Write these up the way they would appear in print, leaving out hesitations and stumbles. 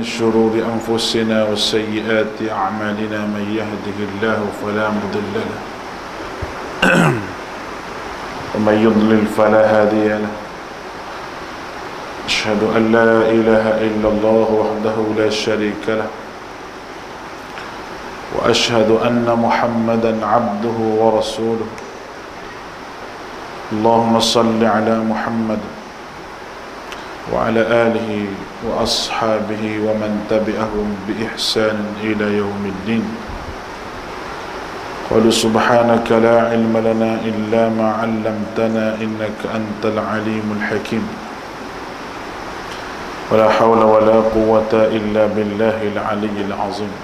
شرور أنفسنا وسيئات أعمالنا من يهده الله فلا مضل له ومن يضلل فلا هادي له أشهد أن لا إله إلا الله وحده لا شريك له وأشهد أن محمدا عبده ورسوله اللهم صل على محمد وعلى آله وأصحابه ومن تبعهم بإحسان إلى يوم الدين قالوا سبحانك لا علم لنا إلا ما علمتنا إنك أنت العليم الحكيم ولا حول ولا قوة إلا بالله العلي العظيم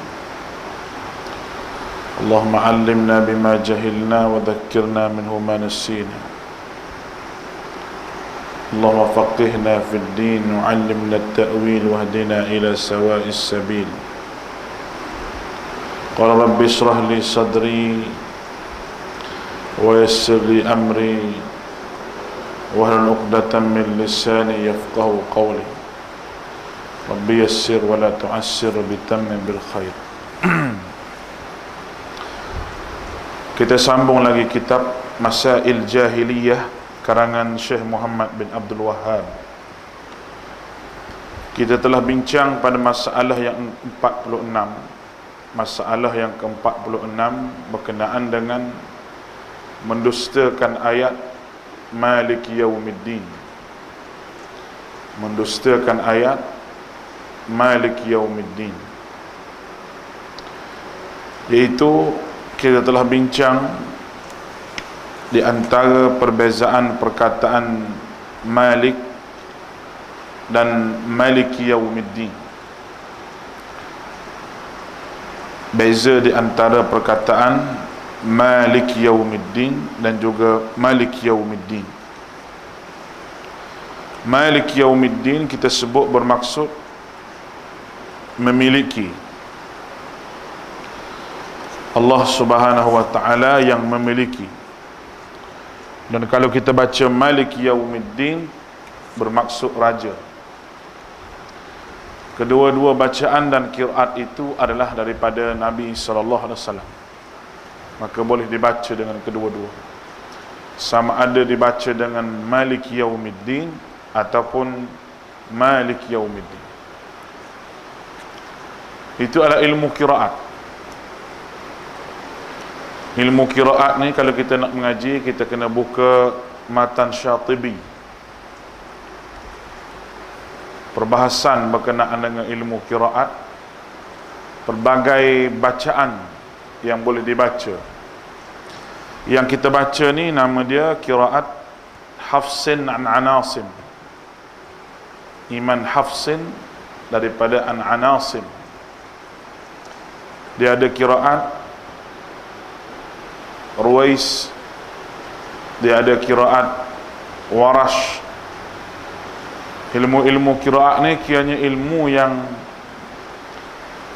اللهم علمنا بما جهلنا وذكرنا منه ما نسينا اللهم فقهنا في الدين وعلمنا التأويل واهدنا إلى سواء السبيل قال رب اشرح لي صدري ويسر لي أمري واحلل عقدة من لساني يفقه قولي رب يسر ولا تعسر بتمم بالخير. Kita sambung lagi kitab Masail Jahiliyah karangan Syekh Muhammad bin Abdul Wahhab. Kita telah bincang pada masalah yang 46. Masalah yang ke-46 berkenaan dengan mendustakan ayat Malik Yaumiddin. Mendustakan ayat Malik Yaumiddin, iaitu kita telah bincang di antara perbezaan perkataan Malik dan Maliki Yaumiddin. Beza di antara perkataan Malik Yaumiddin dan juga Malik Yaumiddin. Malik Yaumiddin kita sebut bermaksud memiliki. Allah Subhanahu wa ta'ala yang memiliki. Dan kalau kita baca Malik Yaumiddin bermaksud raja. Kedua-dua bacaan dan qiraat itu adalah daripada Nabi sallallahu alaihi wasallam. Maka boleh dibaca dengan kedua-dua. Sama ada dibaca dengan Malik Yaumiddin ataupun Malik Yaumiddin. Itu adalah ilmu qiraat. Ilmu qiraat ni kalau kita nak mengaji, kita kena buka Matan Syatibi. Perbahasan berkenaan dengan ilmu qiraat, pelbagai bacaan yang boleh dibaca. Yang kita baca ni nama dia qiraat Hafsin an Anasim. Iman Hafsin daripada an Anasim. Dia ada qiraat Ruwais, dia ada qiraat Warash. Ilmu-ilmu qiraat ni kiranya ilmu yang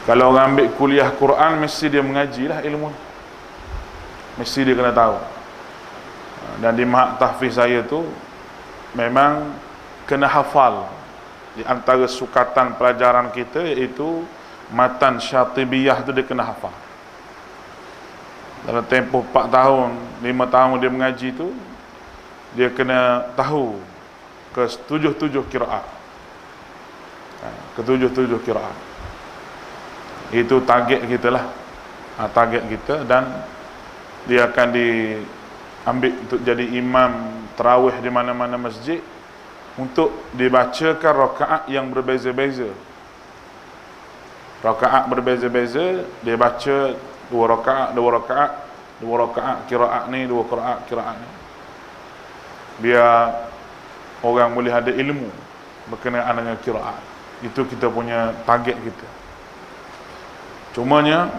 kalau orang ambil kuliah Quran mesti dia mengajilah ilmu ni. Mesti dia kena tahu. Dan di mahad tahfiz saya tu memang kena hafal. Di antara sukatan pelajaran kita iaitu Matan Syatibiyah tu dia kena hafal. Dalam tempoh 4 tahun, 5 tahun dia mengaji tu, dia kena tahu ke 7 qiraat. Ke 7 qiraat. Itu target kita lah. Target kita, dan dia akan diambil untuk jadi imam tarawih di mana-mana masjid untuk dibacakan rakaat yang berbeza-beza. Rakaat berbeza-beza, dia baca 2 rakaat qiraat ni, 2 qiraat ni. Biar orang boleh ada ilmu berkenaan dengan qiraat. Itu kita punya target kita. Cumanya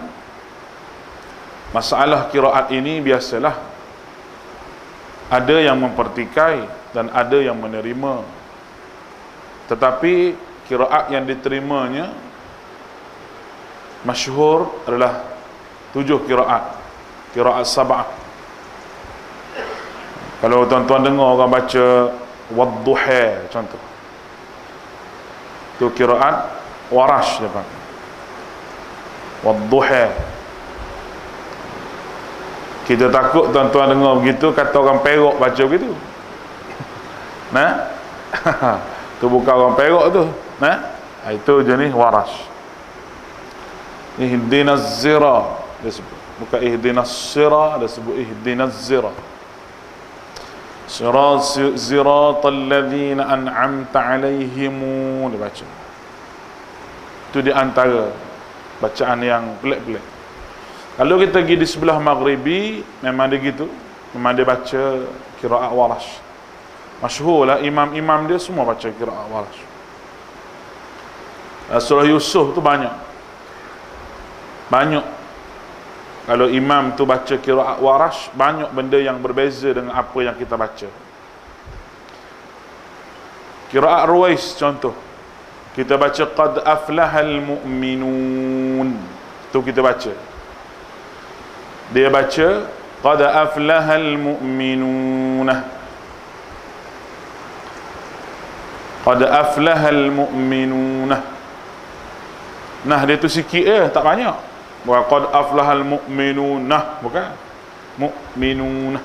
masalah qiraat ini biasalah ada yang mempertikai dan ada yang menerima. Tetapi qiraat yang diterimanya masyhur adalah 7 qiraat. Qiraat sab'ah. Kalau tuan-tuan dengar orang baca Wadduha contoh, itu qiraat Warash dia panggil. Wadduha. Kita takut tuan-tuan dengar begitu, kata orang Perak baca begitu. Nah, tu bukan orang Perak tu. Nah, itu jenis Warash. Ihdinas zira, dia sebut. Bukan ihdinas sira, dia sebut ihdinas zira. Siratal ladzina an'amta alaihim, dia baca. Itu di antara bacaan yang pelik-pelik. Kalau kita pergi di sebelah maghribi, memang dia gitu. Memang dia baca qiraat Warash. Masyhur lah, imam-imam dia semua baca qiraat Warash. Surah Yusuf tu banyak. Kalau imam tu baca qiraat Warash, banyak benda yang berbeza dengan apa yang kita baca. Qiraat Ruwais contoh. Kita baca qad aflahal mu'minun. Tu kita baca. Dia baca qad aflahal mu'minuna. Qad aflahal mu'minuna. Nah, dia tu sikit tak banyak. Bukan qad aflahal mu'minuna, bukan. Mu'minuna.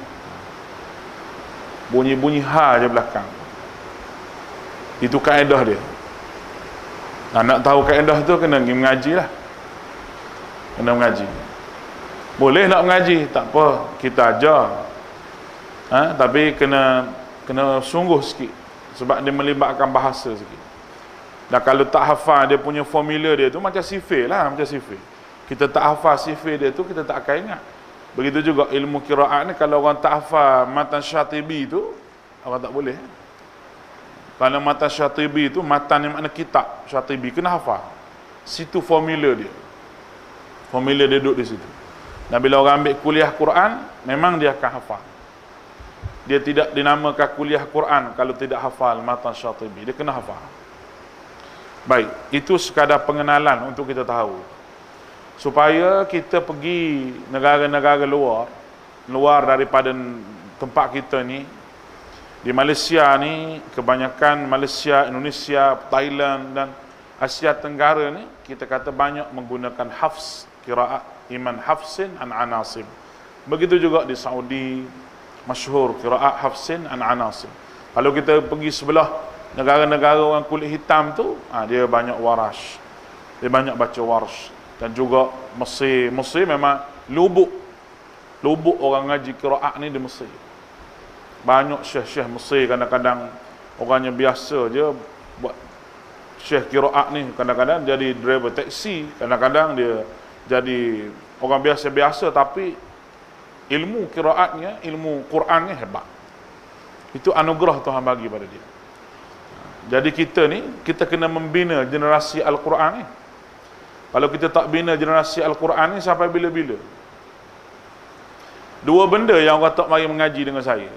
Bunyi-bunyi ha je belakang. Itu kaedah dia. Nah, nak tahu kaedah tu kena pergi mengaji lah. Kena mengaji. Boleh nak mengaji, tak apa, kita ajar. Tapi kena sungguh sikit. Sebab dia melibatkan bahasa sikit. Dan kalau tak hafal dia punya formula dia tu, macam sifir lah, macam sifir. Kita tak hafal sifir dia tu, kita tak akan ingat. Begitu juga ilmu qiraat ni, kalau orang tak hafal matan Syatibi tu, orang tak boleh. Kalau matan Syatibi tu, matan yang makna kitab Syatibi, kena hafal. Situ formula dia. Formula dia duduk di situ. Dan bila orang ambil kuliah Quran, memang dia akan hafal. Dia tidak dinamakan kuliah Quran kalau tidak hafal matan Syatibi. Dia kena hafal. Baik, itu sekadar pengenalan untuk kita tahu. Supaya kita pergi negara-negara luar daripada tempat kita ni. Di Malaysia ni, kebanyakan Malaysia, Indonesia, Thailand dan Asia Tenggara ni, kita kata banyak menggunakan hafz, qiraat Iman Hafsin an Anasim. Begitu juga di Saudi, masyhur qiraat Hafsin an Anasim. Kalau kita pergi sebelah negara-negara orang kulit hitam tu, dia banyak Warash. Dia banyak baca Warash. Dan juga Mesir memang lubuk orang ngaji qiraat ni di Mesir. Banyak syekh-syekh Mesir kadang-kadang orangnya biasa je buat syekh qiraat ni, kadang-kadang jadi driver taksi, kadang-kadang dia jadi orang biasa-biasa tapi ilmu qiraatnya, ilmu Qurannya hebat. Itu anugerah Tuhan bagi pada dia. Jadi kita ni, kita kena membina generasi Al-Quran ni. Kalau kita tak bina generasi Al-Quran ni, sampai bila-bila? Dua benda yang orang tak mari mengaji dengan saya.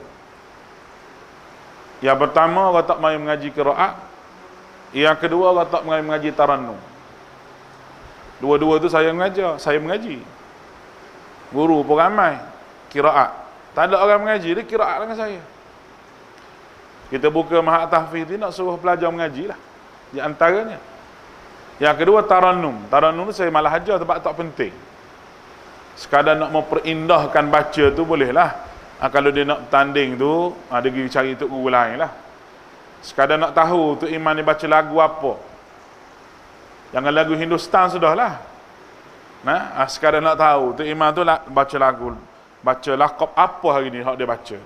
Yang pertama, orang tak mari mengaji qiraat. Yang kedua, orang tak mari mengaji tarannum. Dua-dua tu saya mengajar, saya mengaji. Guru pun ramai, qiraat. Tak ada orang mengaji, dia qiraat dengan saya. Kita buka Mahat Tahfiz ni, nak suruh pelajar mengaji lah. Di antaranya. Yang kedua, tarannum. Tarannum tu saya malah ajar sebab tak penting. Sekadar nak memperindahkan baca tu bolehlah. Kalau dia nak tanding tu, dia pergi cari untuk guru lain lah. Sekadar nak tahu tu Iman ni baca lagu apa. Jangan lagu Hindustan sudahlah. Sekadar nak tahu tu Iman tu baca lagu, baca laqab apa hari ni hak dia baca.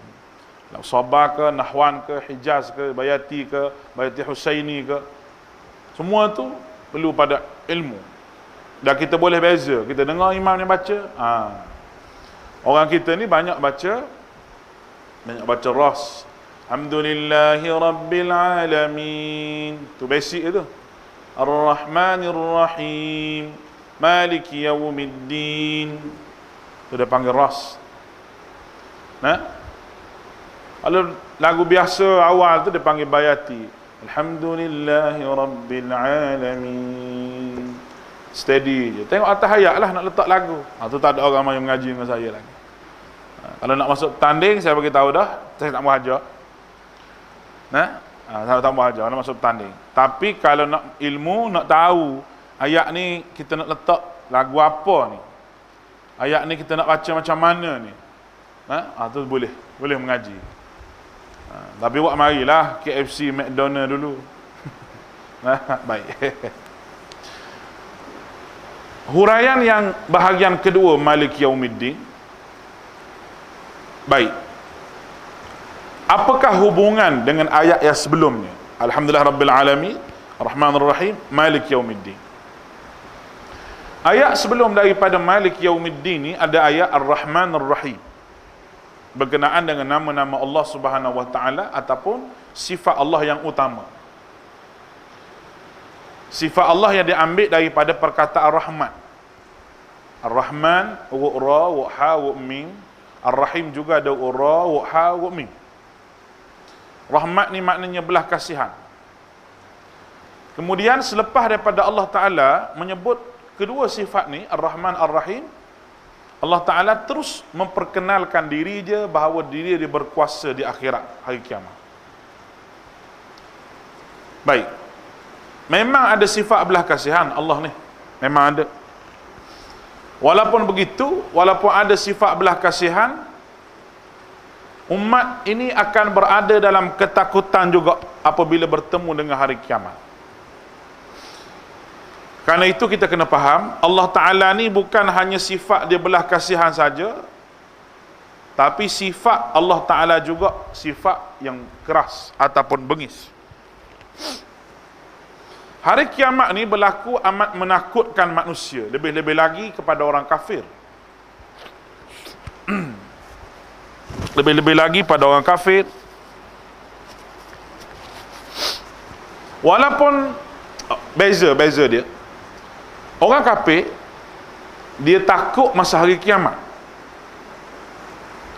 Sabah ke, Nahwan ke, Hijaz ke, Bayati ke, Bayati Husaini ke. Semua tu perlu pada ilmu. Dan kita boleh beza. Kita dengar imam ni baca, orang kita ni banyak baca ras. Alhamdulillahi Rabbil Alamin. Tu basic itu. Ar-Rahmanir Rahim. Maliki Yawmiddin. Tu dia panggil ras. Kalau lagu biasa awal tu dia panggil bayati. Alhamdulillahi Rabbil Alamin. Steady je. Tengok atas ayat lah nak letak lagu. Tu tak ada orang yang mengaji dengan saya lagi. Kalau nak masuk tanding, saya bagi tahu dah. Saya tak mau ajar. Tak bahaja, nak masuk tanding. Tapi kalau nak ilmu, nak tahu ayat ni kita nak letak lagu apa ni, ayat ni kita nak baca macam mana ni, tu boleh mengaji. Tapi buat marilah KFC, McDonald dulu. Baik. Huraian yang bahagian kedua Malik Yaumiddin. Baik. Apakah hubungan dengan ayat yang sebelumnya? Alhamdulillah Rabbil Alamin, Ar-Rahmanir Rahim, Malik Yaumiddin. Ayat sebelum daripada Malik Yaumiddin ni ada ayat Ar-Rahmanir Rahim, berkenaan dengan nama-nama Allah Subhanahu wa taala ataupun sifat Allah yang utama. Sifat Allah yang diambil daripada perkataan Rahman. Ar-Rahman, wa-ra, wa-ha, wa-mim. Ar-Rahim juga ada wa-ra, wa-ha, wa-mim. Rahmat ni maknanya belah kasihan. Kemudian selepas daripada Allah Ta'ala menyebut kedua sifat ni, Ar-Rahman, Ar-Rahim, Allah Ta'ala terus memperkenalkan diri dia bahawa diri dia berkuasa di akhirat, hari kiamat. Baik. Memang ada sifat belah kasihan Allah ni. Memang ada. Walaupun begitu, walaupun ada sifat belah kasihan, umat ini akan berada dalam ketakutan juga apabila bertemu dengan hari kiamat. Karena itu kita kena faham, Allah Ta'ala ni bukan hanya sifat dia belah kasihan saja, tapi sifat Allah Ta'ala juga sifat yang keras ataupun bengis. Hari kiamat ni berlaku amat menakutkan manusia, lebih-lebih lagi kepada orang kafir. Lebih-lebih lagi pada orang kafir. Walaupun beza dia. Orang kafir dia takut masa hari kiamat.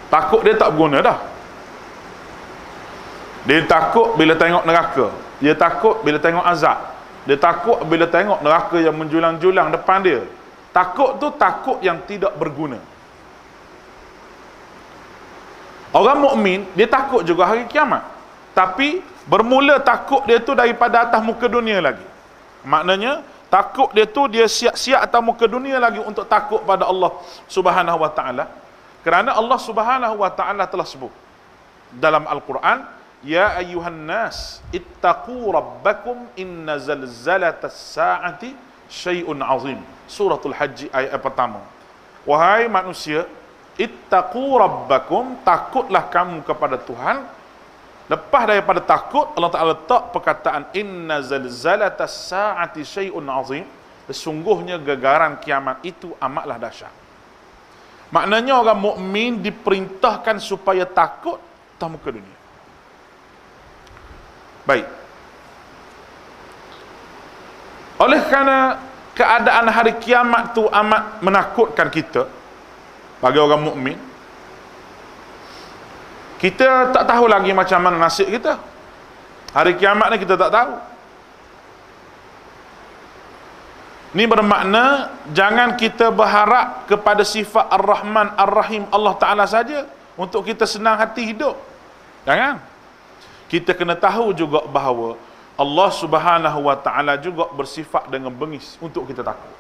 Takut dia tak berguna dah. Dia takut bila tengok neraka. Dia takut bila tengok azab. Dia takut bila tengok neraka yang menjulang-julang depan dia. Takut tu takut yang tidak berguna. Orang mukmin dia takut juga hari kiamat. Tapi bermula takut dia tu daripada atas muka dunia lagi. Maknanya takut dia tu dia siap-siap atas muka dunia lagi untuk takut pada Allah Subhanahu wa taala. Kerana Allah Subhanahu wa taala telah sebut dalam Al-Quran, ya ayyuhan nas ittaqu rabbakum inna zalzalatas saati syai'un azim. Suratul Hajj ayat pertama. Wahai manusia, ittaqu rabbakum, takutlah kamu kepada Tuhan. Lepas daripada takut, Allah Ta'ala letak perkataan inna zalzalatas saati syai'un azim. Sesungguhnya gegaran kiamat itu amatlah dahsyat. Maknanya orang mukmin diperintahkan supaya takut atas muka dunia. Baik. Oleh kerana keadaan hari kiamat tu amat menakutkan kita bagi orang mukmin, kita tak tahu lagi macam mana nasib kita. Hari kiamat ni kita tak tahu. Ini bermakna jangan kita berharap kepada sifat Ar-Rahman Ar-Rahim Allah Ta'ala saja untuk kita senang hati hidup. Jangan. Kita kena tahu juga bahawa Allah Subhanahu wa Ta'ala juga bersifat dengan bengis untuk kita takut.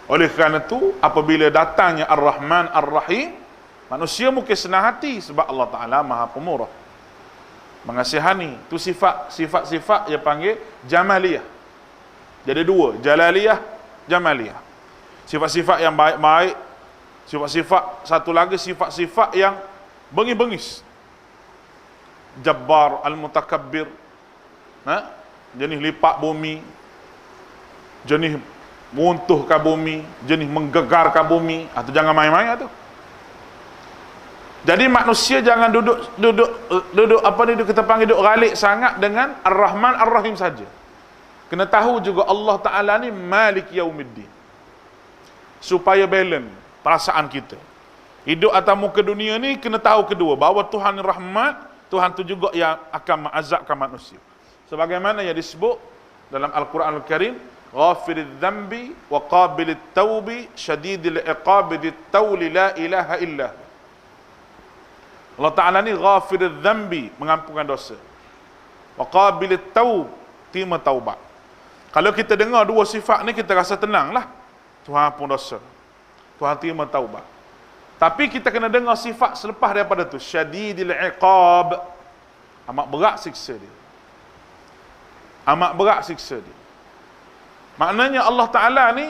Oleh kerana itu, apabila datangnya Ar-Rahman Ar-Rahim, manusia mungkin senang hati sebab Allah Ta'ala Maha Pemurah, mengasihani. Itu sifat-sifat yang panggil Jamaliyah. Jadi dua, Jalaliyah, Jamaliyah. Sifat-sifat yang baik-baik, sifat-sifat, satu lagi sifat-sifat yang bengis-bengis. Jabbar, Al-Mutakabbir, jenis lipat bumi, jenis muntuhkan bumi, jenis menggegarkan bumi. Itu jangan main-main tu. Jadi manusia jangan duduk apa ni kita panggil duduk galik sangat dengan Ar-Rahman Ar-Rahim saja. Kena tahu juga Allah Ta'ala ni Malik Yaumiddin, supaya balance perasaan kita. Hidup atas muka dunia ni kena tahu kedua, bahawa Tuhan rahmat, Tuhan tu juga yang akan mengazabkan manusia. Sebagaimana yang disebut dalam Al-Quran Al-Karim, Ghafiriz dzambi wa qabilit taubi syadidil iqabi dit tauli la ilaha illa. Allah Ta'ala ni Ghafiriz dzambi, mengampunkan dosa. wa qabilit taub, terima taubat. Kalau kita dengar dua sifat ni, kita rasa tenanglah. Tuhan ampun dosa, Tuhan terima taubat. Tapi kita kena dengar sifat selepas daripada tu, syadidil iqab, amat berat siksa dia. Amat berat siksa dia. Maknanya Allah Ta'ala ni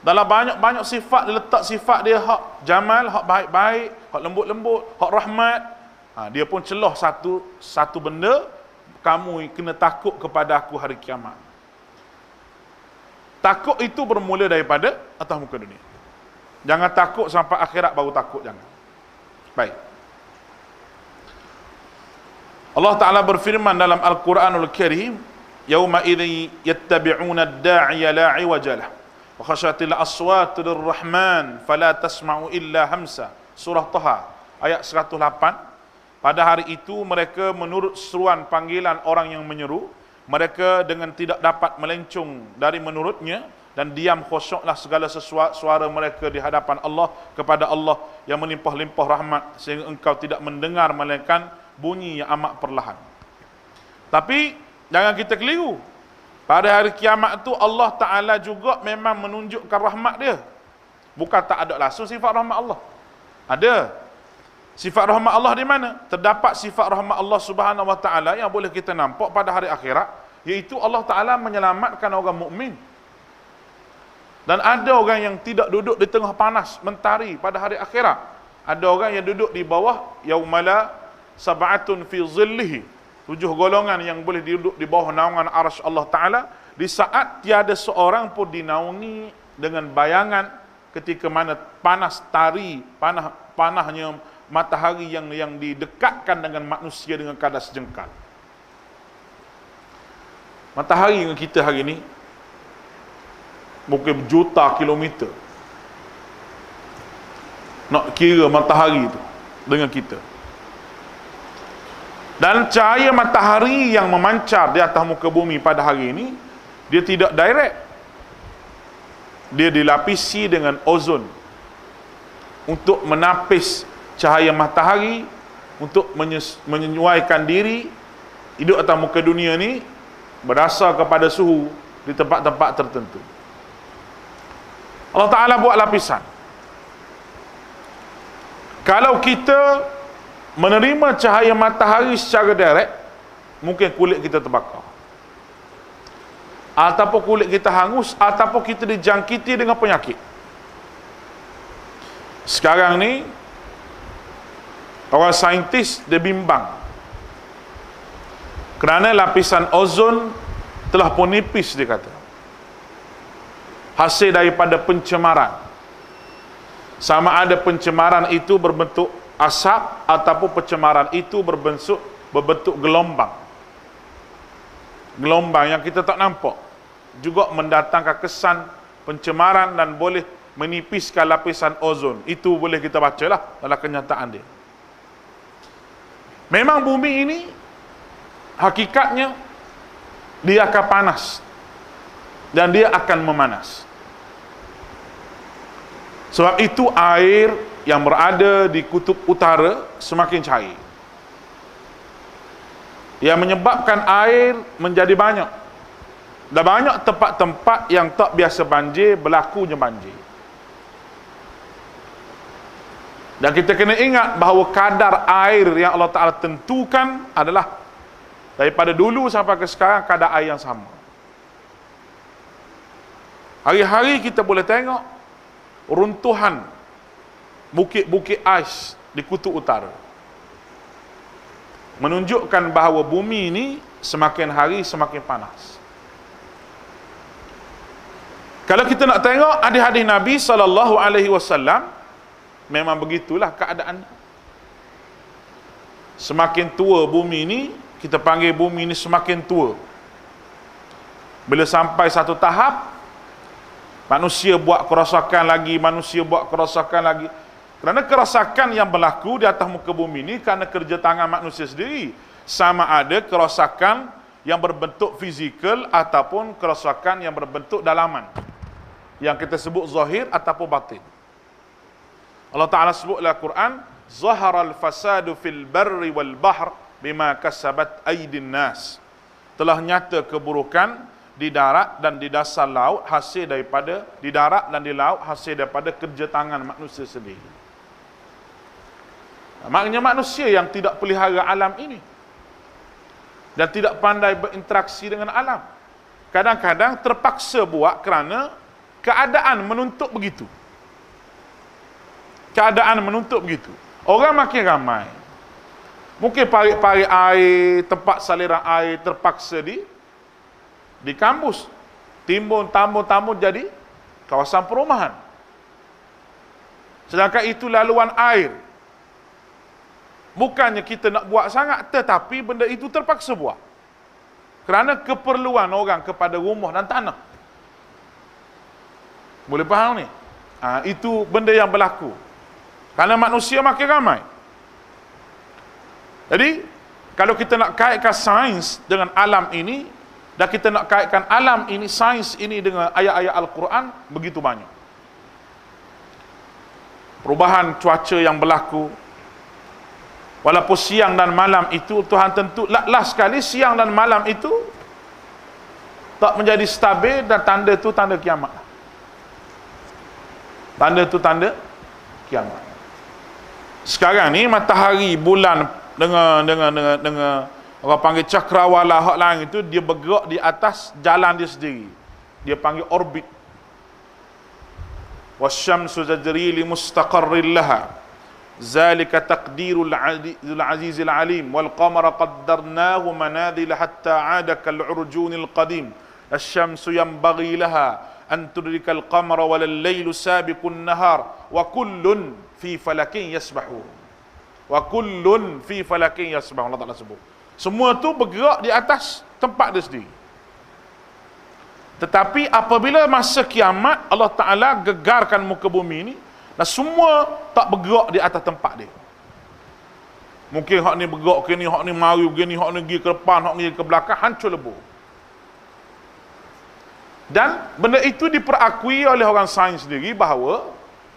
dalam banyak-banyak sifat, dia letak sifat dia hak jamal, hak baik-baik, hak lembut-lembut, hak rahmat. Dia pun celah satu benda, kamu kena takut kepada aku hari kiamat. Takut itu bermula daripada atas muka dunia. Jangan takut sampai akhirat baru takut, jangan. Baik. Allah Ta'ala berfirman dalam Al-Quranul Karim, yauma idzi yattabi'una ad-da'iya la 'iwaja lahu wa khashatil aswatu lir-rahman fala tasma'u illa hamsa. Surah Taha ayat 108. Pada hari itu mereka menurut seruan panggilan orang yang menyeru, mereka dengan tidak dapat melencong dari menurutnya, dan diam khusyuklah segala suara mereka di hadapan Allah kepada Allah yang melimpah-limpah rahmat, sehingga engkau tidak mendengar melainkan bunyi yang amat perlahan. Tapi jangan kita keliru. Pada hari kiamat tu Allah Ta'ala juga memang menunjukkan rahmat dia. Bukan tak ada langsung sifat rahmat Allah. Ada. Sifat rahmat Allah di mana? Terdapat sifat rahmat Allah Subhanahu Wa Ta'ala yang boleh kita nampak pada hari akhirat, iaitu Allah Ta'ala menyelamatkan orang mukmin. Dan ada orang yang tidak duduk di tengah panas mentari pada hari akhirat. Ada orang yang duduk di bawah, yaumala sab'atun fi zillihi, 7 golongan yang boleh duduk di bawah naungan arsy Allah Ta'ala, di saat tiada seorang pun dinaungi dengan bayangan ketika mana panas tari, panahnya matahari yang didekatkan dengan manusia dengan kadar sejengkal. Matahari dengan kita hari ini mungkin juta kilometer. Nak kira matahari itu dengan kita. Dan cahaya matahari yang memancar di atas muka bumi pada hari ini, dia tidak direct. Dia dilapisi dengan ozon untuk menapis cahaya matahari, untuk menyesuaikan diri hidup atas muka dunia ni berdasar kepada suhu di tempat-tempat tertentu. Allah Ta'ala buat lapisan. Kalau kita menerima cahaya matahari secara direct, mungkin kulit kita terbakar, ataupun kulit kita hangus, ataupun kita dijangkiti dengan penyakit. Sekarang ni orang saintis dia bimbang kerana lapisan ozon telah pun nipis, dia kata, hasil daripada pencemaran. Sama ada pencemaran itu berbentuk asap ataupun pencemaran itu berbentuk gelombang. Gelombang yang kita tak nampak juga mendatangkan kesan pencemaran dan boleh menipiskan lapisan ozon. Itu boleh kita bacalah dalam kenyataan dia. Memang bumi ini hakikatnya dia akan panas dan dia akan memanas. Sebab itu air yang berada di kutub utara semakin cair, yang menyebabkan air menjadi banyak. Dan banyak tempat-tempat yang tak biasa banjir, berlakunya banjir. Dan kita kena ingat bahawa kadar air yang Allah Ta'ala tentukan adalah daripada dulu sampai ke sekarang kadar air yang sama. Hari-hari kita boleh tengok runtuhan bukit-bukit ais di kutub utara, menunjukkan bahawa bumi ini semakin hari semakin panas. Kalau kita nak tengok hadis-hadis Nabi SAW, memang begitulah keadaan. Semakin tua bumi ini, kita panggil bumi ini semakin tua. Bila sampai satu tahap, manusia buat kerosakan lagi, kerana kerosakan yang berlaku di atas muka bumi ini kerana kerja tangan manusia sendiri. Sama ada kerosakan yang berbentuk fizikal ataupun kerosakan yang berbentuk dalaman, yang kita sebut zahir ataupun batin. Allah Ta'ala sebut dalam Quran, zaharal fasadu fil barri wal bahr bima kasabat aydin nas. telah nyata keburukan di darat dan di dasar laut hasil daripada di darat dan di laut hasil daripada kerja tangan manusia sendiri. Maknanya manusia yang tidak pelihara alam ini dan tidak pandai berinteraksi dengan alam. Kadang-kadang terpaksa buat kerana keadaan menuntut begitu. Keadaan menuntut begitu. Orang makin ramai. Mungkin parit-parit air, tempat saliran air terpaksa di kampus. Timbun, tambun jadi kawasan perumahan. Sedangkan itu laluan air. Bukannya kita nak buat sangat, tetapi benda itu terpaksa buat. Kerana keperluan orang kepada rumah dan tanah. Boleh faham ni? Itu benda yang berlaku. Kerana manusia makin ramai. Jadi, kalau kita nak kaitkan sains dengan alam ini, dan kita nak kaitkan alam ini, sains ini dengan ayat-ayat Al-Quran, begitu banyak. Perubahan cuaca yang berlaku, walaupun siang dan malam itu, Tuhan tentu, last sekali siang dan malam itu, tak menjadi stabil, dan tanda itu tanda kiamat. Tanda itu tanda kiamat. Sekarang ni matahari, bulan dengan orang panggil cakrawala hak lain itu, dia bergerak di atas jalan dia sendiri. Dia panggil orbit. Wasyamsu tajri li mustaqarrin laha. Zalika taqdirul azizil alim wal qamara qaddarnahu manazil hatta 'ada kal 'urjunil qadim. Asy-syamsu yanbaghi laha an tudrikal qamara wal lailu sabiqun nahar wa kullun fi falakin yasbahun. Wa kullun fi falakin yasbahun. Allah Ta'ala sebut. Semua tu bergerak di atas tempat dia sendiri. Tetapi apabila masa kiamat, Allah Ta'ala gegarkan muka bumi ini, dan semua tak bergerak di atas tempat dia. Mungkin hak ni bergerak ke ni, hak ni mari begini, hak ni pergi ke depan, hak ni ke belakang, hancur lebur. Dan benda itu diperakui oleh orang sains sendiri bahawa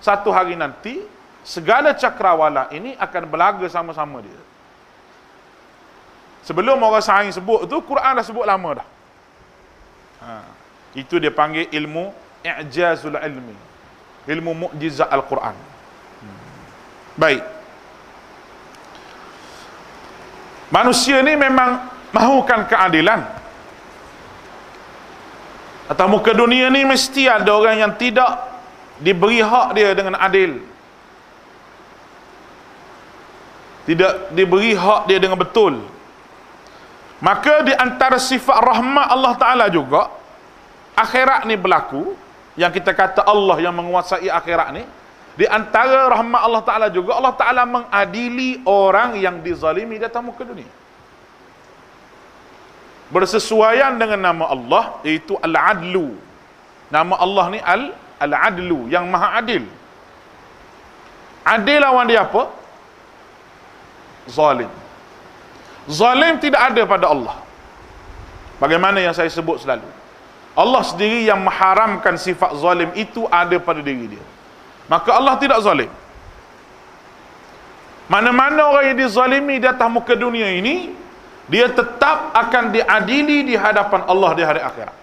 satu hari nanti segala cakrawala ini akan berlaga sama-sama dia. Sebelum orang sains sebut tu, Quran dah sebut lama dah. Itu dia panggil ilmu i'jazul ilmi, ilmu mukjizat Al-Quran. Baik. Manusia ni memang mahukan keadilan. Atas muka dunia ni mesti ada orang yang tidak diberi hak dia dengan adil. Tidak diberi hak dia dengan betul. Maka di antara sifat rahmat Allah Ta'ala juga, akhirat ni berlaku, yang kita kata Allah yang menguasai akhirat ni, di antara rahmat Allah Ta'ala juga, Allah Ta'ala mengadili orang yang dizalimi di atas muka dunia. Bersesuaian dengan nama Allah, iaitu Al-Adlu. Nama Allah ni Al-Adlu, yang maha adil. Adil lawan dia apa? Zalim. Zalim tidak ada pada Allah. Bagaimana yang saya sebut selalu, Allah sendiri yang mengharamkan sifat zalim itu ada pada diri dia. Maka Allah tidak zalim. Mana-mana orang yang dizalimi di atas muka dunia ini, dia tetap akan diadili di hadapan Allah di hari akhirat.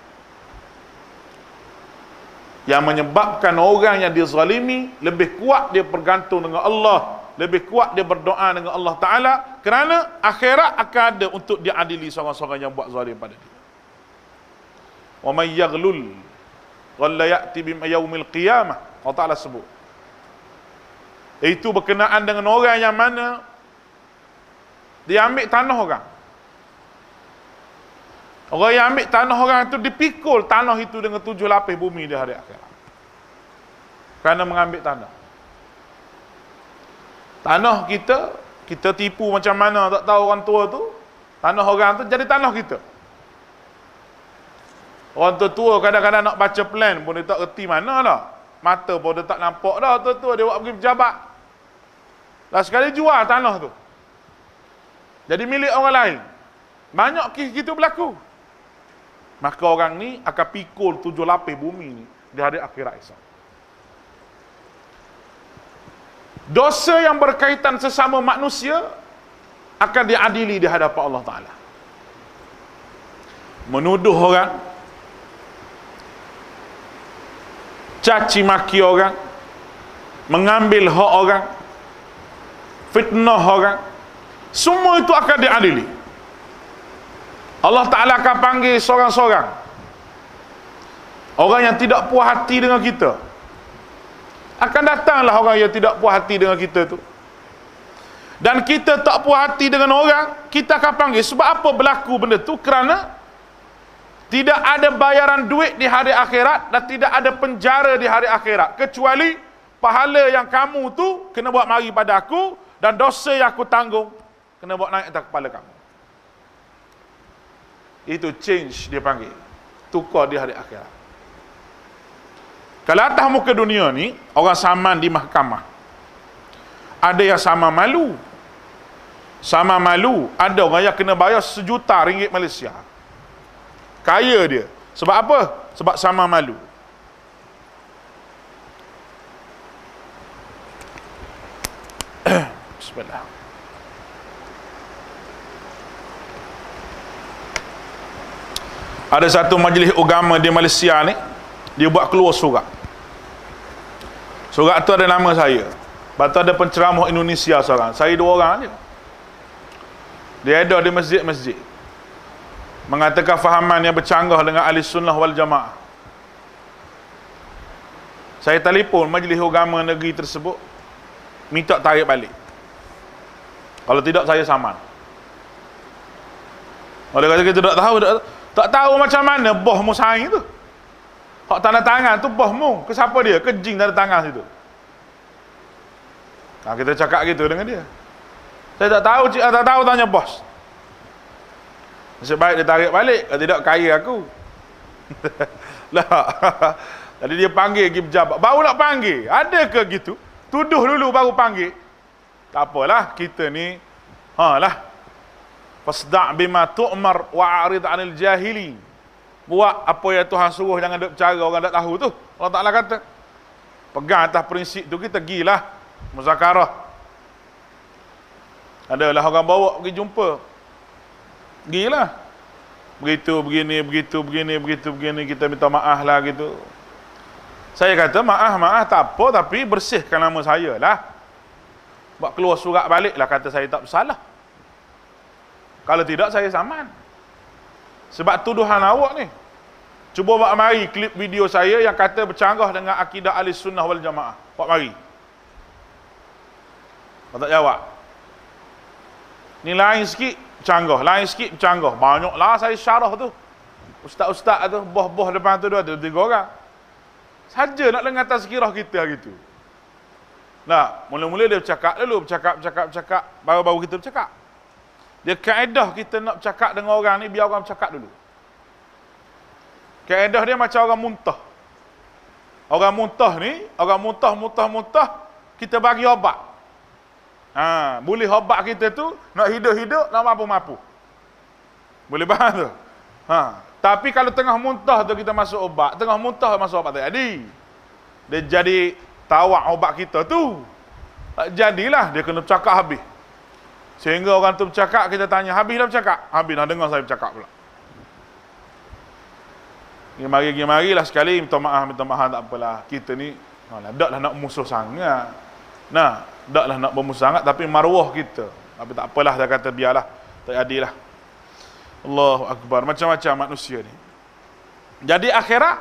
Yang menyebabkan orang yang dizalimi lebih kuat dia bergantung dengan Allah, lebih kuat dia berdoa dengan Allah Ta'ala, kerana akhirat akan ada untuk diadili seorang-seorang yang buat zalim pada dia. Wa may yaghlul ghalla ya'ti bi yaumil qiyamah. Allah Ta'ala sebut. Itu berkenaan dengan orang yang mana dia ambil tanah orang. Orang yang ambil tanah orang itu dipikul tanah itu dengan 7 lapis bumi di hari akhirat. Kerana mengambil tanah. Tanah kita tipu macam mana tak tahu orang tua tu, tanah orang tu jadi tanah kita. Orang tua kadang-kadang nak baca plan pun dia tak erti mana dah. Mata pun dia tak nampak dah, tua dia buat pergi pejabat. Lah sekali jual tanah tu, jadi milik orang lain. Banyak kes gitu berlaku. Maka orang ni akan pikul 7 lapis bumi ni di hari akhirat esok. Dosa yang berkaitan sesama manusia akan diadili di hadapan Allah Ta'ala. menuduh orang, caci maki orang, mengambil hak orang, fitnah orang, semua itu akan diadili. Allah Ta'ala akan panggil seorang-seorang orang yang tidak puas hati dengan kita. Akan datanglah orang yang tidak puas hati dengan kita tu. Dan kita tak puas hati dengan orang, kita akan panggil. Sebab apa berlaku benda tu? Kerana tidak ada bayaran duit di hari akhirat dan tidak ada penjara di hari akhirat, kecuali pahala yang kamu tu kena buat mari pada aku, dan dosa yang aku tanggung kena buat naik atas kepala kamu. Itu change dia panggil, tukar di hari akhirat. Kalau atas muka dunia ni orang saman di mahkamah, ada yang sama malu. Sama malu, ada orang yang kena bayar RM1 juta Malaysia. Kaya dia. Sebab apa? Sebab sama malu. Bismillah. Ada satu majlis agama di Malaysia ni, dia buat keluar surat. Surat tu ada nama saya. Lepas tu ada penceramah Indonesia seorang. Saya 2 orang je. Dia ada di masjid-masjid, mengatakan fahaman yang bercanggah dengan ahli sunnah wal jamaah. Saya telefon majlis agama negeri tersebut, minta tarik balik. Kalau tidak saya saman. Oleh kata kita tak tahu macam mana boh mu saing tu. Hak tanda tangan tu boh mu, ke siapa dia? Ke jin tanda tangan situ. Nah, kita cakap gitu dengan dia. Saya tak tahu, tak tahu, tanya bos. Nasib baik dia tarik balik, kalau tidak kaya aku. Lah. Jadi dia panggil pergi pejabat. Baru nak panggil. Ada ke gitu? Tuduh dulu baru panggil. Tak apalah, kita ni lah. Fasda' bima tu'mar wa'arid 'anil jahili. Buat apa yang Tuhan suruh, jangan duk bercara orang tak tahu tu. Allah Ta'ala kata. Pegang atas prinsip tu, kita gilah muzakarah. Adalah orang bawa pergi jumpa. Gilah. Begitu begini, begitu begini, begitu begini, kita minta maaf lah gitu. Saya kata maaf tak apa, tapi bersihkan nama saya lah. Buat keluar surat balik lah, kata saya tak bersalah. Kalau tidak saya saman. Sebab tuduhan awak ni. Cuba buat mari klip video saya yang kata bercanggah dengan akidah ahli sunnah wal jamaah. Buat mari. Kau tak jawab. Ni lain sikit bercanggah, lain sikit bercanggah. Banyaklah saya syarah tu. Ustaz-ustaz tu, boh-boh depan tu ada 3 orang. Saja nak dengar tazkirah kita gitu. Nah, mula-mula dia bercakap dulu, bercakap, baru-baru kita bercakap. Dia kaedah kita nak bercakap dengan orang ni, biar orang bercakap dulu. Kaedah dia macam orang muntah. Orang muntah ni, orang muntah, kita bagi obat. Boleh obat kita tu nak hidup-hidup, nak mampu-mampu. Boleh faham tu? Tapi kalau tengah muntah tu kita masuk obat, tengah muntah masuk obat tak jadi. Dia jadi tawak obat kita tu. Tak jadilah, dia kena bercakap habis. Sehingga orang tu bercakap, kita tanya, habis dah bercakap? Habis dah, dengar saya bercakap pula. Mari lah sekali, minta maaf tak apalah. Kita ni, taklah nak musuh sangat. Taklah nak bermusuh sangat, tapi maruah kita. Tapi tak apalah, dia kata biarlah. Tak jadilah. Allahu Akbar. Macam-macam manusia ni. Jadi akhirat,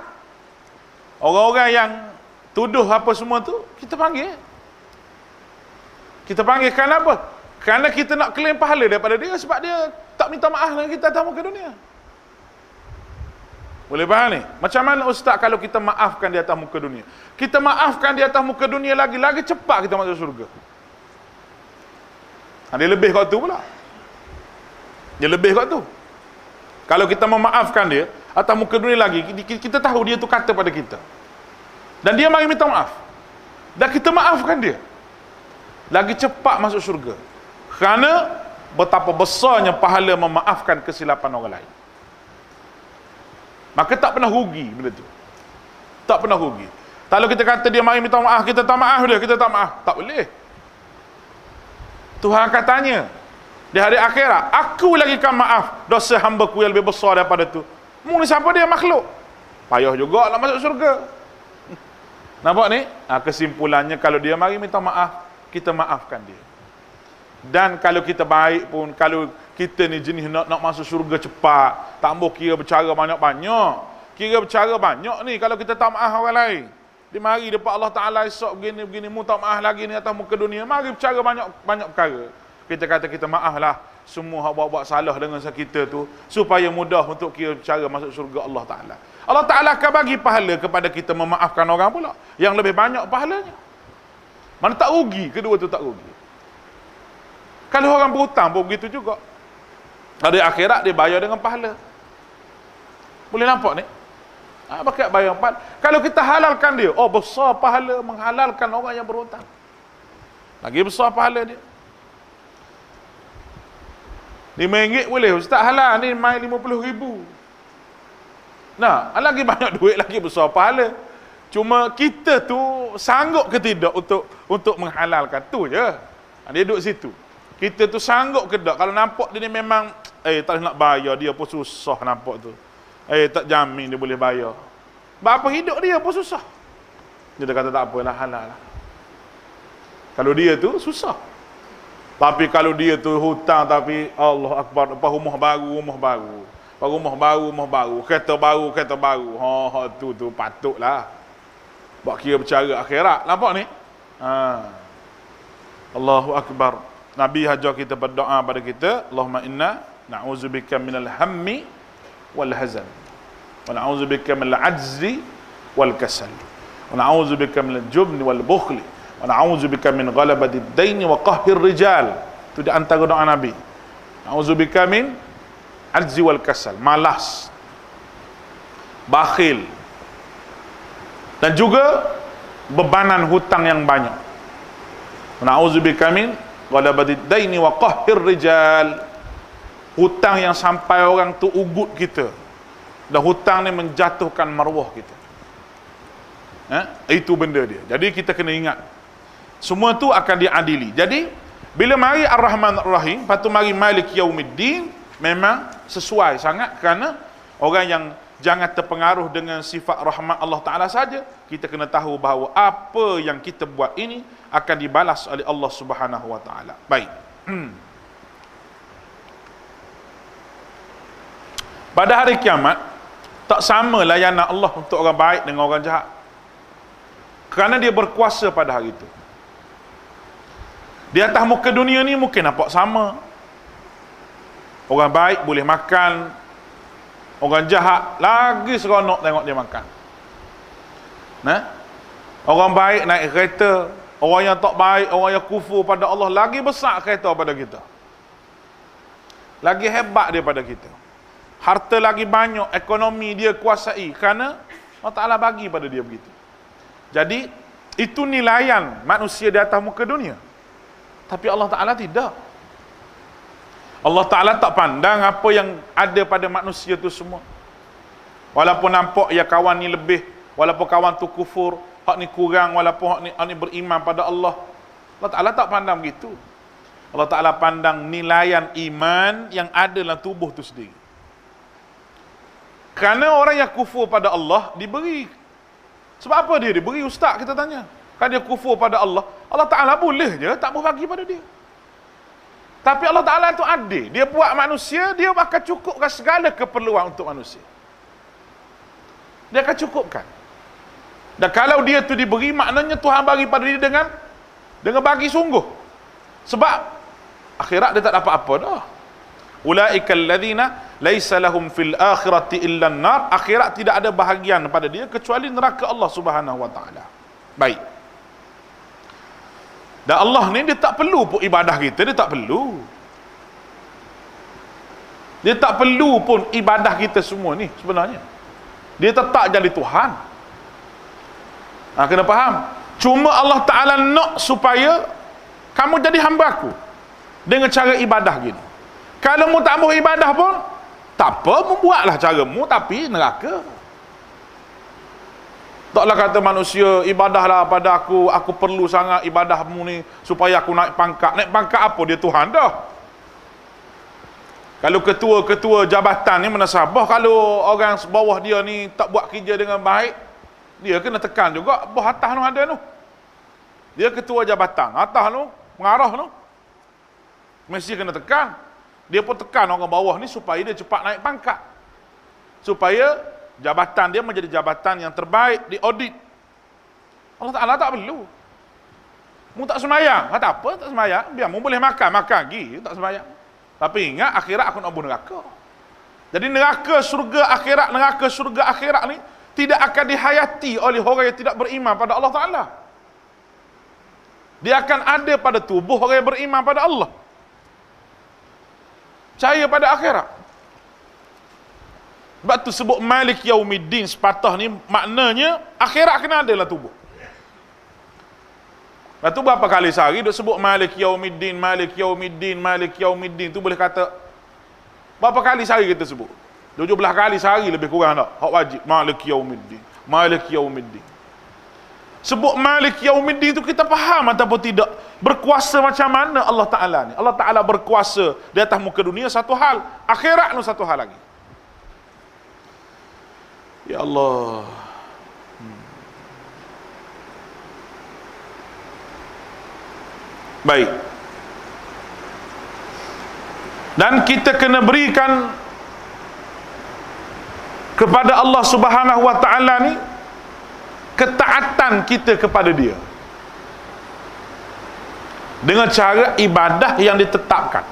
orang-orang yang tuduh apa semua tu, kita panggil. Kita panggil kenapa? Kerana kita nak claim pahala daripada dia, sebab dia tak minta maaf dengan kita atas muka dunia. Boleh faham ni? Macam mana ustaz kalau kita maafkan di atas muka dunia? Kita maafkan di atas muka dunia lagi cepat kita masuk surga. Dia lebih kat tu pula. Dia lebih kat tu. Kalau kita memaafkan dia atas muka dunia lagi, kita tahu dia tu kata pada kita. Dan dia mari minta maaf. Dan kita maafkan dia. Lagi cepat masuk surga. Kerana betapa besarnya pahala memaafkan kesilapan orang lain. Maka tak pernah rugi benda tu. Tak pernah rugi. Kalau kita kata dia mari minta maaf, kita tak maaf dia, kita tak maaf. Tak boleh. Tuhan akan tanya di hari akhirat, aku lagi kan maaf dosa hamba ku yang lebih besar daripada tu. Mu ni siapa dia? Makhluk. Payah juga nak masuk syurga. Nampak ni? Kesimpulannya kalau dia mari minta maaf, kita maafkan dia. Dan kalau kita baik pun, kalau kita ni jenis nak masuk syurga cepat, tak mau kira bercara banyak-banyak. Kira bercara banyak ni kalau kita tak maaf orang lain. Dia mari depan Allah Ta'ala esok begini, mu tak maaf lagi ni atas muka dunia. Mari bercara banyak perkara. Kita kata kita maaf lah semua hak buat salah dengan kita tu, supaya mudah untuk kira bercara masuk syurga Allah Ta'ala. Allah Ta'ala akan bagi pahala kepada kita memaafkan orang pula, yang lebih banyak pahalanya. Mana tak rugi, kedua tu tak rugi. Kalau orang berhutang pun begitu juga. Ada akhirat dia bayar dengan pahala. Boleh nampak ni? Pakai bayar pahala. Kalau kita halalkan dia, besar pahala menghalalkan orang yang berhutang. Lagi besar pahala dia. RM5 boleh, Ustaz halal ni main RM50,000. Nah, lagi banyak duit, lagi besar pahala. Cuma kita tu sanggup ke tidak untuk menghalalkan tu je. Dia duduk situ. Kita tu sanggup ke tak? Kalau nampak dia ni memang tak nak bayar, dia pun susah nampak tu. Tak jamin dia boleh bayar. Berapa hidup dia pun susah. Dia kata tak apalah, halal lah. Kalau dia tu susah. Tapi kalau dia tu hutang, tapi Allah Akbar, rumah baru, kereta baru. Tu patutlah. Buat kira bercara akhirat. Nampak ni? Allahu Akbar. Nabi hajar kita berdoa pada kita, Allahumma inna na'udzubika minal hammi wal hazan, wa na'udzubika minal ajzi wal kasal, wa na'udzubika minal jubni wal bukhli, wa na'udzubika min ghalabati ad-daini wa qahhir rijal. Itu di antara doa Nabi. Na'udzubika min ajzi wal kasal, malas, bakhil, dan juga bebanan hutang yang banyak. Na'udzubika min ghalabati ad-daini wa qahhir rijal, hutang yang sampai orang tu ugut kita, dan hutang ni menjatuhkan maruah kita. Itu benda dia. Jadi kita kena ingat, semua tu akan diadili. Jadi bila mari Ar-Rahman Ar-Rahim, lepas tu mari Malik Yaumiddin, memang sesuai sangat, kerana orang yang jangan terpengaruh dengan sifat rahmat Allah Ta'ala saja. Kita kena tahu bahawa apa yang kita buat ini akan dibalas oleh Allah Subhanahu Wa Ta'ala. Baik. Pada hari kiamat, tak sama layanan Allah untuk orang baik dengan orang jahat, kerana dia berkuasa pada hari itu. Di atas muka dunia ni mungkin nampak sama. Orang baik boleh makan, orang jahat lagi seronok tengok dia makan. Orang baik naik kereta, orang yang tak baik, orang yang kufur pada Allah, lagi besar kereta pada kita, lagi hebat daripada kita, harta lagi banyak, ekonomi dia kuasai, kerana Allah Ta'ala bagi pada dia begitu. Jadi itu nilaian manusia di atas muka dunia. Tapi Allah Ta'ala tidak. Allah Ta'ala tak pandang apa yang ada pada manusia tu semua. Walaupun nampak ya kawan ni lebih, walaupun kawan tu kufur, hak ni kurang, walaupun hak ni beriman pada Allah, Allah Ta'ala tak pandang begitu. Allah Ta'ala pandang nilaian iman yang ada dalam tubuh tu sendiri. Kerana orang yang kufur pada Allah diberi. Sebab apa dia diberi, ustaz kita tanya? Kan dia kufur pada Allah, Allah Ta'ala boleh je tak mau bagi pada dia. Tapi Allah Ta'ala tu adil. Dia buat manusia, dia akan cukupkan segala keperluan untuk manusia. Dia akan cukupkan. Dan kalau dia tu diberi, maknanya Tuhan bagi pada dia dengan bagi sungguh. Sebab akhirat dia tak dapat apa dah. Ulaikal ladzina laisa lahum fil akhirati illa an-nar. Akhirat tidak ada bahagian pada dia kecuali neraka Allah Subhanahu Wa Ta'ala. Baik. Dan Allah ni dia tak perlu pun ibadah kita, dia tak perlu. Dia tak perlu pun ibadah kita semua ni sebenarnya. Dia tetap jadi Tuhan. Kena faham. Cuma Allah Ta'ala nak supaya kamu jadi hamba aku dengan cara ibadah gini. Kalau mu tak mau ibadah pun tak apa, membuatlah caramu, tapi neraka. Taklah kata manusia, ibadahlah pada aku perlu sangat ibadahmu ni supaya aku naik pangkat. Naik pangkat apa? Dia Tuhan dah. Kalau ketua-ketua jabatan ni menasabah, kalau orang bawah dia ni tak buat kerja dengan baik, dia kena tekan juga bawah atas tu ada tu. Dia ketua jabatan, atas tu pengarah tu mesti kena tekan. Dia pun tekan orang bawah ni supaya dia cepat naik pangkat, supaya jabatan dia menjadi jabatan yang terbaik di audit. Allah Ta'ala tak perlu. Mu tak semayang, kata apa tak semayang? Biar mu boleh makan lagi, tak semayang. Tapi ingat, akhirat aku nak bunuh neraka. Jadi neraka surga akhirat ni tidak akan dihayati oleh orang yang tidak beriman pada Allah Ta'ala. Dia akan ada pada tubuh orang yang beriman pada Allah, percaya pada akhirat. Sebab tu sebut Malik Yaumiddin sepatah ni, maknanya akhirat kena ada dalam tubuh. Lepas tu berapa kali sehari duk sebut Malik Yaumiddin, Malik Yaumiddin, Malik Yaumiddin tu boleh kata berapa kali sehari kita sebut? 17 kali sehari lebih kurang tak? Hak wajib Malik Yaumiddin, Malik Yaumiddin. Sebut Malik Yaumiddin tu kita faham ataupun tidak? Berkuasa macam mana Allah Ta'ala ni? Allah Ta'ala berkuasa di atas muka dunia satu hal, akhirat tu satu hal lagi. Ya Allah. Baik. Dan kita kena berikan kepada Allah Subhanahu wa Ta'ala ni ketaatan kita kepada Dia dengan cara ibadah yang ditetapkan.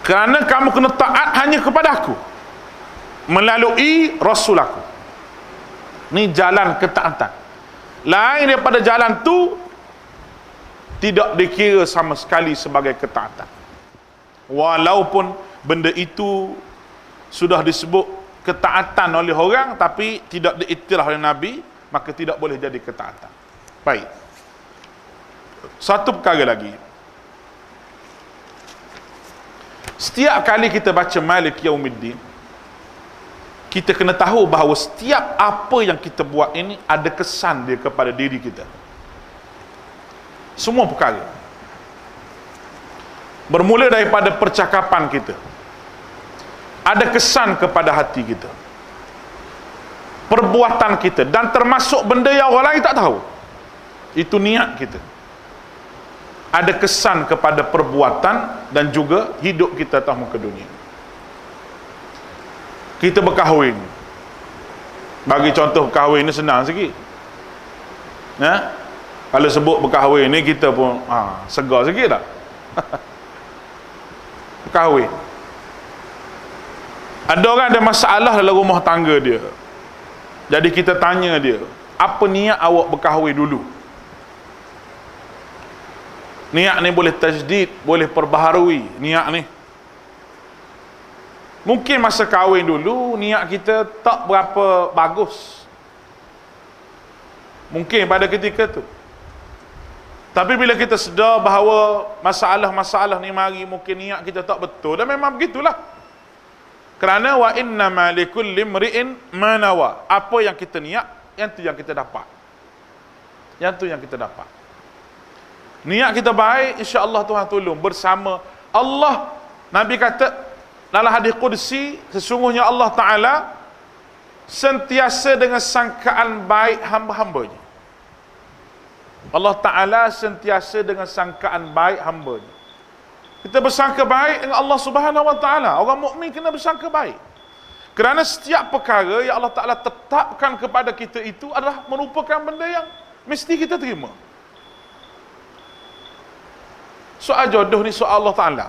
Kerana kamu kena taat hanya kepada aku melalui Rasul aku. Ni jalan ketaatan. Lain daripada jalan tu tidak dikira sama sekali sebagai ketaatan. Walaupun benda itu sudah disebut ketaatan oleh orang, tapi tidak diiktiraf oleh Nabi, maka tidak boleh jadi ketaatan. Baik. Satu perkara lagi. Setiap kali kita baca Malik Yaumiddin, kita kena tahu bahawa setiap apa yang kita buat ini ada kesan dia kepada diri kita. Semua perkara bermula daripada percakapan kita, ada kesan kepada hati kita, perbuatan kita, dan termasuk benda yang orang lain tak tahu, itu niat kita. Ada kesan kepada perbuatan dan juga hidup kita atas muka dunia. Kita berkahwin, bagi contoh berkahwin ni senang sikit, kalau sebut berkahwin ni kita pun segar sikit tak? Berkahwin, ada orang ada masalah dalam rumah tangga dia, jadi kita tanya dia, apa niat awak berkahwin dulu? Niat ni boleh tajdid, boleh perbaharui niat ni. Mungkin masa kahwin dulu niat kita tak berapa bagus, mungkin pada ketika tu. Tapi bila kita sedar bahawa masalah-masalah ni mari, mungkin niat kita tak betul, dan memang begitulah. Kerana wa innama likulli imri'in ma nawa. Apa yang kita niat, yang tu yang kita dapat. Yang tu yang kita dapat. Niat kita baik, insya-Allah Tuhan tolong bersama Allah. Nabi kata dalam hadis qudsi, sesungguhnya Allah Ta'ala sentiasa dengan sangkaan baik hamba-hambanya. Allah Ta'ala sentiasa dengan sangkaan baik hamba-Nya. Kita bersangka baik dengan Allah Subhanahu Wa Ta'ala. Orang mukmin kena bersangka baik, kerana setiap perkara yang Allah Ta'ala tetapkan kepada kita itu adalah merupakan benda yang mesti kita terima. Soal jodoh ni soal Allah Ta'ala.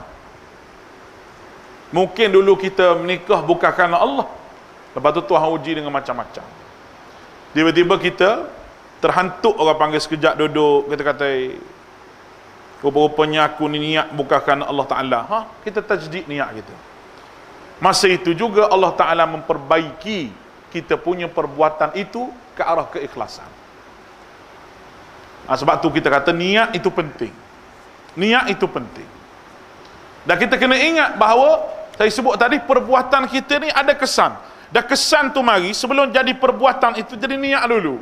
Mungkin dulu kita menikah bukan kerana Allah, lepas tu Tuhan uji dengan macam-macam. Tiba-tiba kita terhantuk, orang panggil sekejap duduk, kita kata rupa-rupanya aku ni niat bukan kerana Allah Ta'ala. Kita tajdid niat kita. Masa itu juga Allah Ta'ala memperbaiki kita punya perbuatan itu ke arah keikhlasan. Sebab tu kita kata niat itu penting. Niat itu penting. Dan kita kena ingat bahawa saya sebut tadi, perbuatan kita ni ada kesan. Dan kesan tu mari sebelum jadi perbuatan itu jadi niat dulu.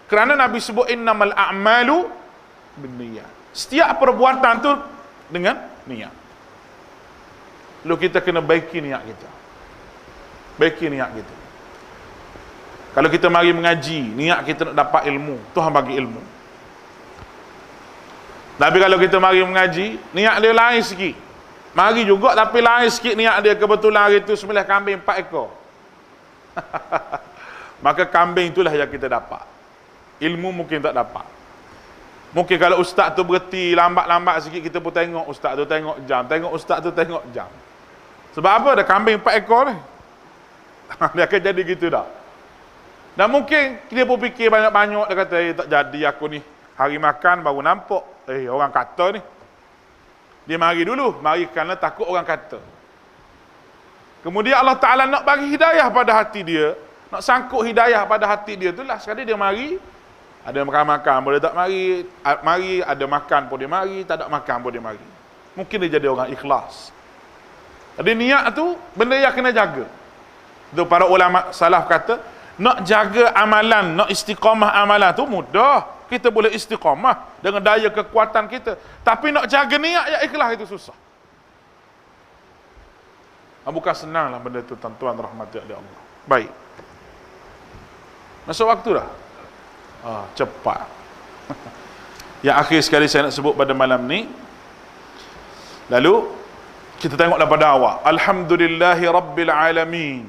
Kerana Nabi sebut innamal a'malu binniyat. Setiap perbuatan tu dengan niat. Lalu kita kena baiki niat kita. Baiki niat kita. Kalau kita mari mengaji, niat kita nak dapat ilmu, Tuhan bagi ilmu. Tapi kalau kita mari mengaji, niat dia lain sikit. Mari juga tapi lain sikit niat dia, kebetulan hari itu sembelih kambing 4 ekor. Maka kambing itulah yang kita dapat. Ilmu mungkin tak dapat. Mungkin kalau ustaz tu berhenti lambat-lambat sikit, kita pun tengok ustaz tu tengok jam, tengok ustaz tu tengok jam. Sebab apa? Ada kambing 4 ekor ni. Dia akan jadi gitu dah. Dan mungkin dia pun fikir banyak-banyak, dia kata, tak jadi aku ni. Hari makan baru nampak. Orang kata ni. Dia mari dulu, mari kerana takut orang kata. Kemudian Allah Ta'ala nak bagi hidayah pada hati dia, nak sangkut hidayah pada hati dia, itulah sekali dia mari, ada makan-makan, boleh tak mari, ada makan pun dia mari, tak ada makan pun dia mari. Mungkin dia jadi orang ikhlas. Jadi niat tu, benda yang kena jaga. Itu para ulama salaf kata, nak jaga amalan, nak istiqamah amalan tu mudah. Kita boleh istiqamah dengan daya kekuatan kita. Tapi nak jaga niat yang ikhlas itu susah. Bukan senanglah benda itu, tuan-tuan rahmati oleh Allah. Baik. Masuk waktu dah? Cepat. Yang akhir sekali saya nak sebut pada malam ni. Lalu, kita tengok daripada awal. Alhamdulillahi Rabbil Alamin.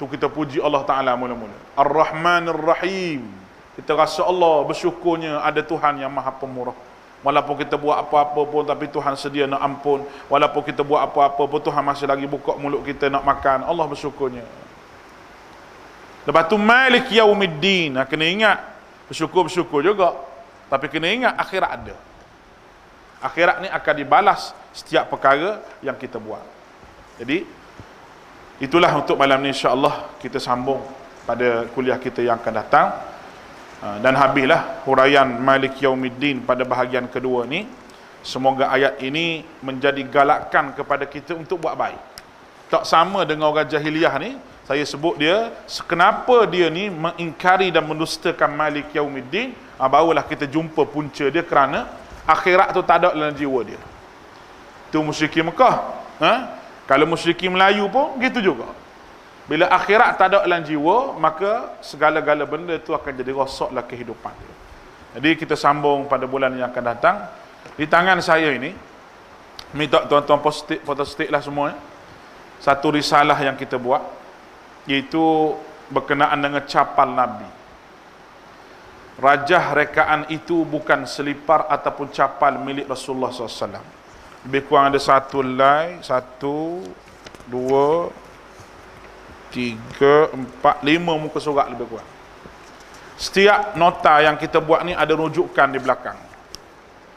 Tu kita puji Allah Ta'ala mula-mula. Ar-Rahmanir Rahim. Kita rasa Allah bersyukurnya ada Tuhan yang Maha Pemurah. Walaupun kita buat apa-apa pun, tapi Tuhan sedia nak ampun. Walaupun kita buat apa-apa pun, Tuhan masih lagi buka mulut kita nak makan. Allah bersyukurnya. Lepas tu Malik Yaumiddin. Kena ingat, bersyukur-bersyukur juga. Tapi kena ingat, akhirat ada. Akhirat ni akan dibalas setiap perkara yang kita buat. Jadi, itulah untuk malam ni, insya-Allah kita sambung pada kuliah kita yang akan datang. Dan habislah huraian Malik Yaumiddin pada bahagian kedua ni. Semoga ayat ini menjadi galakan kepada kita untuk buat baik. Tak sama dengan orang jahiliyah ni. Saya sebut dia, kenapa dia ni mengingkari dan mendustakan Malik Yaumiddin. Barulah kita jumpa punca dia, kerana akhirat tu tak ada dalam jiwa dia. Tu musyrikin Mekah. Kalau musyrikin Melayu pun gitu juga. Bila akhirat tak ada dalam jiwa, maka segala-gala benda tu akan jadi rosaklah kehidupan dia. Jadi kita sambung pada bulan yang akan datang. Di tangan saya ini, minta tuan-tuan fotostick lah semua. Satu risalah yang kita buat, iaitu berkenaan dengan capal Nabi. Rajah rekaan itu bukan selipar ataupun capal milik Rasulullah SAW. Lebih kurang ada 1 helai, 1, 2, 3, 4, 5 muka surat lebih kurang. Setiap nota yang kita buat ni ada rujukan di belakang.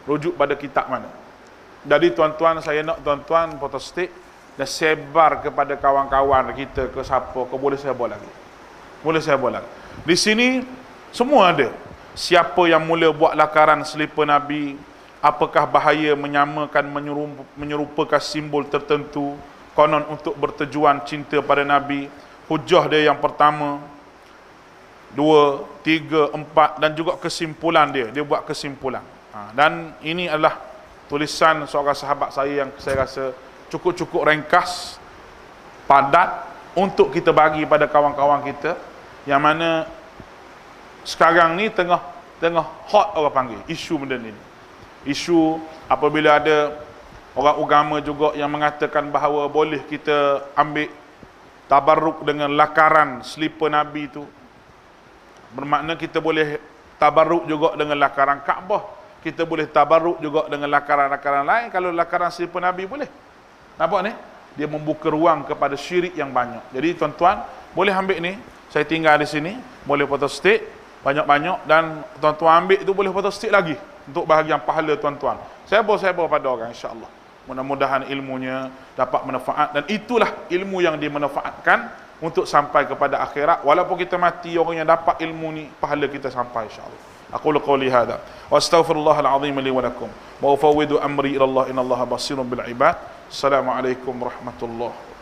Rujuk pada kitab mana. Jadi tuan-tuan, saya nak tuan-tuan fotostick dan sebar kepada kawan-kawan kita, ke siapa, ke boleh sebar lagi. Boleh sebar lagi. Di sini semua ada. Siapa yang mula buat lakaran selipar Nabi, apakah bahaya menyamakan, menyerupakan simbol tertentu, konon untuk bertujuan cinta pada Nabi. Hujah dia yang pertama, 2, 3, 4, dan juga kesimpulan dia. Dia buat kesimpulan. Dan ini adalah tulisan seorang sahabat saya yang saya rasa cukup-cukup ringkas, padat, untuk kita bagi pada kawan-kawan kita, yang mana sekarang ni tengah hot orang panggil isu benda ni. Isu apabila ada orang agama juga yang mengatakan bahawa boleh kita ambil tabarruk dengan lakaran selipar Nabi itu. Bermakna kita boleh tabarruk juga dengan lakaran Kaabah. Kita boleh tabarruk juga dengan lakaran-lakaran lain. Kalau lakaran selipar Nabi boleh. Nampak ni? Dia membuka ruang kepada syirik yang banyak. Jadi tuan-tuan, boleh ambil ni. Saya tinggal di sini. Boleh fotostick banyak-banyak. Dan tuan-tuan ambil itu boleh fotostick lagi. Untuk bahagian pahala tuan-tuan. Saya pada orang, insya-Allah. Mudah-mudahan ilmunya dapat manfaat, dan itulah ilmu yang dimanfaatkan untuk sampai kepada akhirat. Walaupun kita mati, orang yang dapat ilmu ni, pahala kita sampai, insya-Allah. Aqulu qawli hadha wa astaghfirullahal azim li wa lakum wa ufawwidu amri ila Allah, innallaha basirun bil ibad. Assalamualaikum warahmatullahi wabarakatuh.